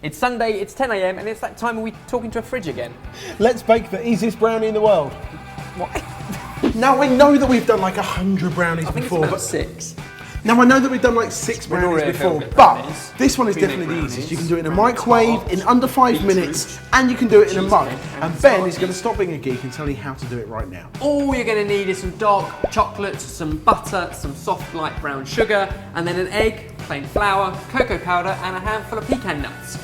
It's Sunday, it's 10 AM, and it's that time when we're talking to a fridge again. Let's bake the easiest brownie in the world. What? Now, I know that we've done like 100 brownies I think before. it's about 6. Now, I know that we've done like 6 brownies before, but this one is definitely the easiest. You can do it in a microwave in under 5 minutes, and you can do it in a mug. And Ben is going to stop being a geek and tell you how to do it right now. All you're going to need is some dark chocolate, some butter, some soft light brown sugar, and then an egg, plain flour, cocoa powder, and a handful of pecan nuts.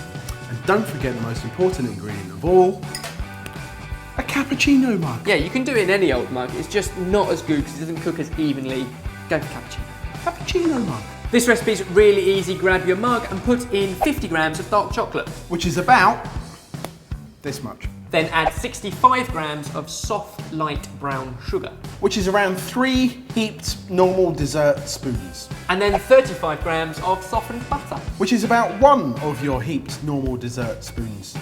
And don't forget the most important ingredient of all, a cappuccino mug. Yeah, you can do it in any old mug. It's just not as good because it doesn't cook as evenly. Go for cappuccino. Cappuccino mug. This recipe is really easy. Grab your mug and put in 50 grams of dark chocolate. Which is about this much. Then add 65 grams of soft light brown sugar. Which is around 3 heaped normal dessert spoons. And then 35 grams of softened butter. Which is about 1 of your heaped normal dessert spoons.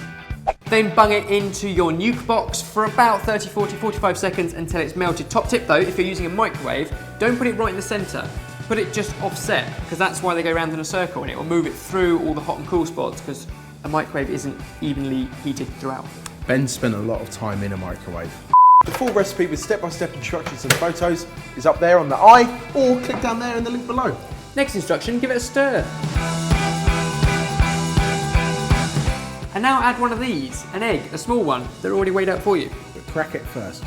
Then bung it into your nuke box for about 30, 40, 45 seconds until it's melted. Top tip though, if you're using a microwave, don't put it right in the centre. Put it just offset, because that's why they go around in a circle, and it will move it through all the hot and cool spots, because a microwave isn't evenly heated throughout. Ben spent a lot of time in a microwave. The full recipe with step-by-step instructions and photos is up there on the i, or click down there in the link below. Next instruction, give it a stir. And now add one of these, an egg, a small one. They're already weighed out for you. But crack it first.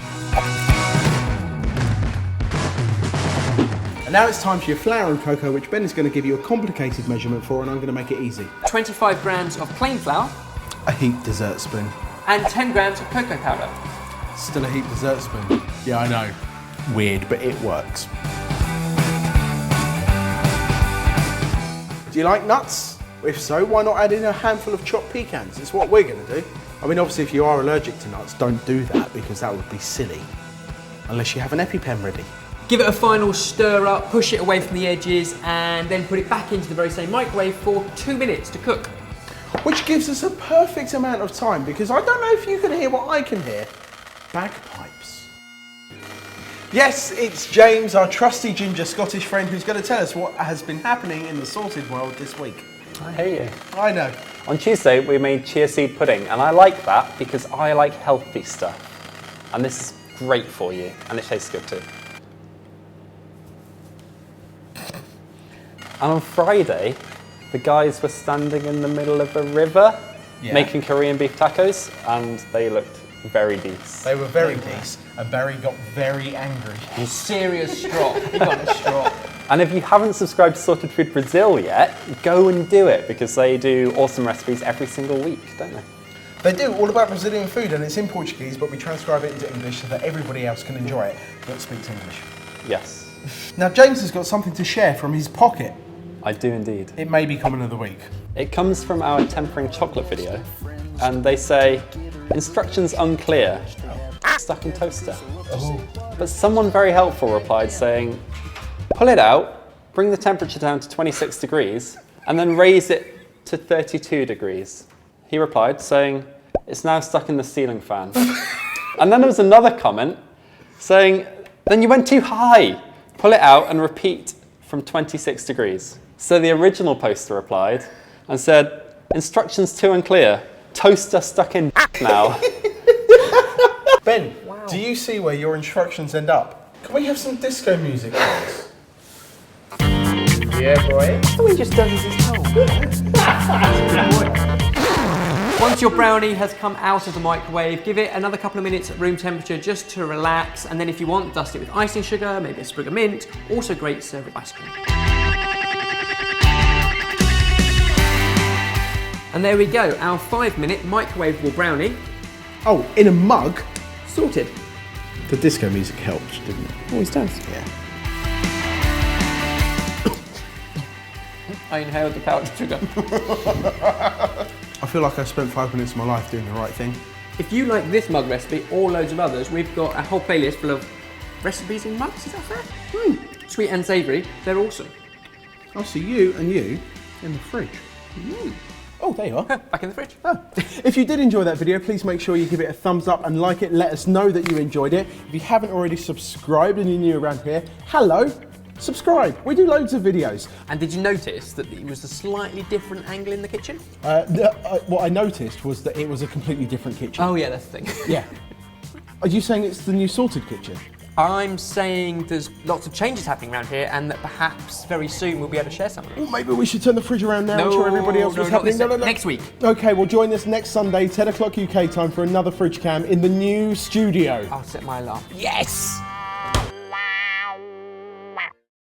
And now it's time for your flour and cocoa, which Ben is going to give you a complicated measurement for, and I'm going to make it easy. 25 grams of plain flour. A heaped dessert spoon. And 10 grams of cocoa powder. Still a heaped dessert spoon. Yeah, I know. Weird, but it works. Do you like nuts? If so, why not add in a handful of chopped pecans? It's what we're going to do. I mean, obviously, if you are allergic to nuts, don't do that, because that would be silly. Unless you have an EpiPen ready. Give it a final stir up, push it away from the edges, and then put it back into the very same microwave for 2 minutes to cook. Which gives us a perfect amount of time, because I don't know if you can hear what I can hear. Bagpipes. Yes, it's James, our trusty ginger Scottish friend, who's going to tell us what has been happening in the sorted world this week. I hate you. I know. On Tuesday, we made chia seed pudding, and I like that because I like healthy stuff. And this is great for you, and it tastes good too. And on Friday, the guys were standing in the middle of a river making Korean beef tacos, and they looked very decent. They were very decent, and Barry got very angry. Serious strop. He got a strop. And if you haven't subscribed to Sorted Food Brazil yet, go and do it, because they do awesome recipes every single week, don't they? They do, all about Brazilian food, and it's in Portuguese, but we transcribe it into English so that everybody else can enjoy it that speaks English. Yes. Now, James has got something to share from his pocket. I do indeed. It may be comment of the week. It comes from our tempering chocolate video, and they say, instructions unclear, stuck in toaster. Oh. But someone very helpful replied saying, pull it out, bring the temperature down to 26 degrees, and then raise it to 32 degrees. He replied saying, it's now stuck in the ceiling fan. And then there was another comment saying, then you went too high. Pull it out and repeat from 26 degrees. So the original poster replied and said, instructions too unclear. Toaster stuck in now. Ben, do you see where your instructions end up? Can we have some disco music, please? Yeah, boy. Oh, he just does as he's told. Once your brownie has come out of the microwave, give it another couple of minutes at room temperature just to relax, and then if you want, dust it with icing sugar, maybe a sprig of mint. Also great to serve with ice cream. And there we go, our 5-minute microwavable brownie. Oh, in a mug? Sorted. The disco music helped, didn't it? Always does. Yeah. I inhaled the powdered sugar. I feel like I spent 5 minutes of my life doing the right thing. If you like this mug recipe or loads of others, we've got a whole playlist full of recipes in mugs, is that fair? Sweet and savoury, they're awesome. I'll see you and you in the fridge. Oh, there you are. Back in the fridge. Oh. If you did enjoy that video, please make sure you give it a thumbs up and like it. Let us know that you enjoyed it. If you haven't already subscribed and you're new around here, hello. subscribe. We do loads of videos. And did you notice that it was a slightly different angle in the kitchen? What I noticed was that it was a completely different kitchen. Oh yeah, that's the thing. Yeah. Are you saying it's the new sorted kitchen? I'm saying there's lots of changes happening around here and that perhaps very soon we'll be able to share some of them. Well, maybe we should turn the fridge around now and show everybody else what's happening. No, next week. Okay, well join us next Sunday, 10 o'clock UK time for another fridge cam in the new studio. I'll set my alarm. Yes!